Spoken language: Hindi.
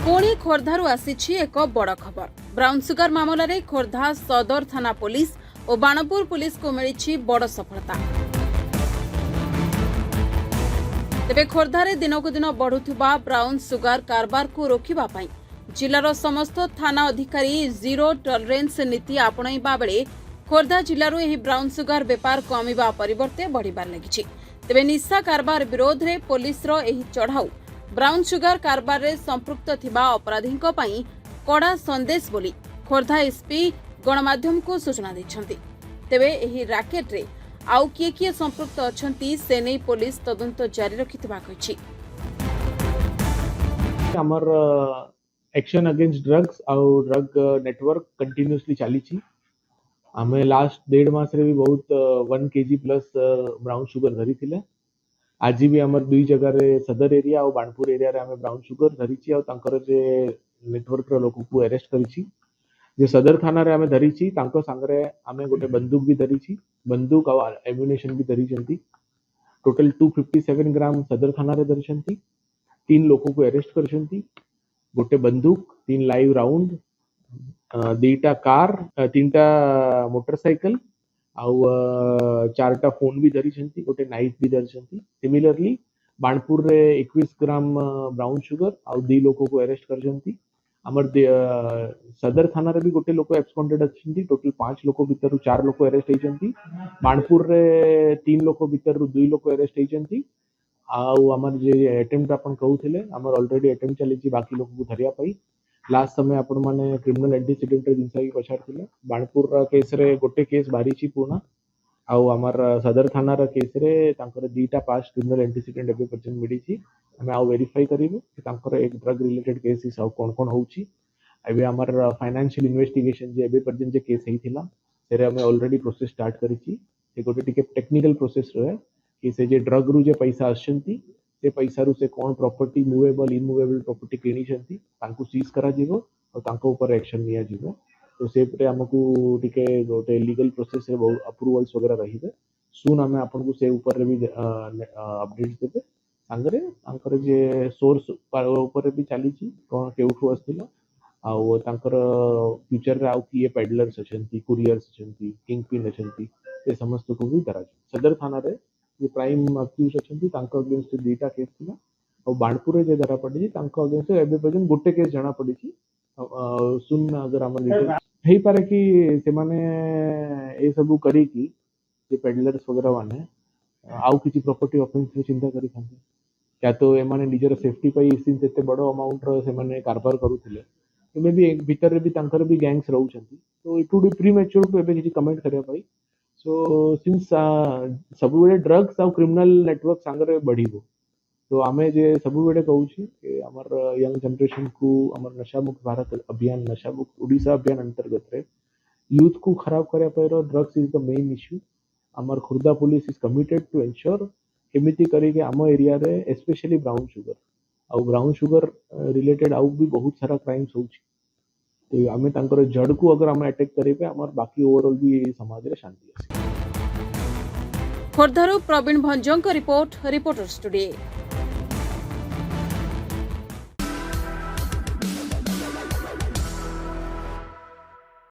पुणी खोर्धारू आसीछि एक बड़ खबर। ब्राउन सुगर मामला रे खोर्धा सदर थाना पुलिस और बाणपुर पुलिस को मिली बड़ सफलता। तेबे खोर्धारे दिनकु दिन बढ़ुवा ब्राउन सुगर कारबार को रोकवा जिलार समस्त थाना अधिकारी जीरो टॉलरेंस नीति आपणा बेले खोर्धा जिलूर यह ब्राउन सुगर बेपार कमिबा परिवर्ते बढ़िबार लगी। तेबे निशा कारबार विरोध में पुलिस चढ़ाऊ ब्राउन सुगर कारबार रे संपृक्त थिबा अपराधींको पई कड़ा संदेश बोली खोर्धा एसपी गणमाध्यम को सूचना दैछंती। तेबे एही राकेट रे आउ किए संपृक्त अछंती से नै पुलिस तदंत जारी रखितबा कहिछि। हमर एक्शन अगेंस्ट ड्रग्स आउ ड्रग नेटवर्क कंटिन्यूअसली चलीछि। हमें लास्ट 1.5 मास रे भी बहुत 1 kg प्लस ब्राउन शुगर धरी थिले। आज भी हमर दुई जगह रे सदर एरिया और बाणपुर एरिया रे हमें ब्राउन शुगर धरी और तांकर जे नेटवर्क रो लोक को अरेस्ट करिछि। जे सदर थाना रे हमें धरी तांको संगरे हमें गोटे बंदूक भी धरी, बंदूक और एम्युनिशन भी धरी छंती। टोटल 257 ग्राम सदर थाना रे धरी छंती। 3 लोगों को अरेस्ट करिसंती। गोटे बंदूक, 3 लाइव राउंड, 2टा कार, 3टा मोटरसाइकिल आउ 4टा फोन भी धरी छंती। गोटे नाइफ भी धरी छंती। सिमिलरली बाणपुर रे 21 ग्राम ब्राउन शुगर आउ 2 लोगों को अरेस्ट करछंती। हमर सदर थाना रे भी गोटे लोक एब्सकॉन्डेड अछंती। टोटल 5 लोक भीतर 4 लोक अरेस्ट होइछंती। बाणपुर रे 3 लोक भीतर 2 लोक अरेस्ट होइछंती। आउ हमर जे अटेम्प्ट अपन कहउथिले हमर ऑलरेडी अटेम्प्ट चलीछि बाकी लोक को धरिया पई। लास्ट समय आपण माने क्रिमिनल एंटीसिडेंट रे जिनसा की पछारथिले। बाणपुर रा केस रे गोटे केस बारीछि पूर्ण आउ हमर सदर थाना रा केस रे तांकर 2टा पास्ट क्रिमिनल एंटीसिडेंट एबे पर्यंत मिलिछि। हमें आउ वेरीफाई करिबे कि तांकर एक ड्रग रिलेटेड केस इस कोन कोन होउछि। एबे हमर फाइनेंशियल इन्वेस्टिगेशन जे एबे पर्यंत जे केस हेइथिला सेरे हमें ऑलरेडी प्रोसेस स्टार्ट करिछि। ए गोटे टिके टेक्निकल प्रोसेस रहे कि से जे ड्रग रु जे पैसा आछंती से पैसा रु से कोन प्रॉपर्टी मूवेबल इनमूवेबल प्रॉपर्टी किनी छंती तांको सीज करा जिवो और तांको ऊपर एक्शन निया जिवो। तो से पे हमकु टिके गोटे लीगल प्रोसेस रे बहुत अप्रूवल्स वगैरह रहिबे। सून हमें आपन को से ऊपर रे भी अपडेट्स देबे। संगरे तांकर जे सोर्स ऊपर भी चलीछि कोन केउठु आस्थिला आउ तांकर फ्यूचर रे आउ किए पेडलर्स अछंती, कुरियर्स अछंती, किंग पिन अछंती, ए समस्त को भी धरा सदर थाना रे जे प्राइम अक्यूज अछंती तांको अगेंस्ट 2टा केस थिला और बाणपुर रे जे धरा पड़ी तांको अगेंस्ट एबे पर्यंत गोटे केस जाना पड़ी। सुन अगर हम हेई पारे कि से माने ए सब करी कि जे पेडलर्स वगैरह माने आउ किछि प्रॉपर्टी ऑफेंस रे चिंता करी थांते क्या तो ए माने निजर सेफ्टी पई सिंस एते बडो अमाउंट रो से माने कारबार करूथिले। मे भी एक भीतर भी तांकर भी गैंग्स रहउ छंती। तो it would be premature to एबे किछि कमेंट करिया पई। सो सिंस सब बेले ड्रग्स आउ क्रिमिनल नेटवर्क संगरे बढ़िबो तो आमे जे सब बेले कहूछि कि हमर यंग जनरेशन को हमर नशा मुक्त भारत अभियान, नशा मुक्त ओडिशा अभियान अंतर्गत रे यूथ को खराब करे पैरो drugs is the main issue. हमर Khurda police is committed to ensure केमिति करे कि हम एरिया रे स्पेशली ब्राउन शुगर आउ ब्राउन शुगर रिलेटेड आउ भी बहुत सारा क्राइम्स होछि। तो आमे तांकर जड़ को अगर हम अटैक करेबे हमर बाकी ओवरऑल भी समाज रे शांति आसी। खोर्धारू प्रवीण भंजों रिपोर्ट, रिपोर्टर स्टूडियो।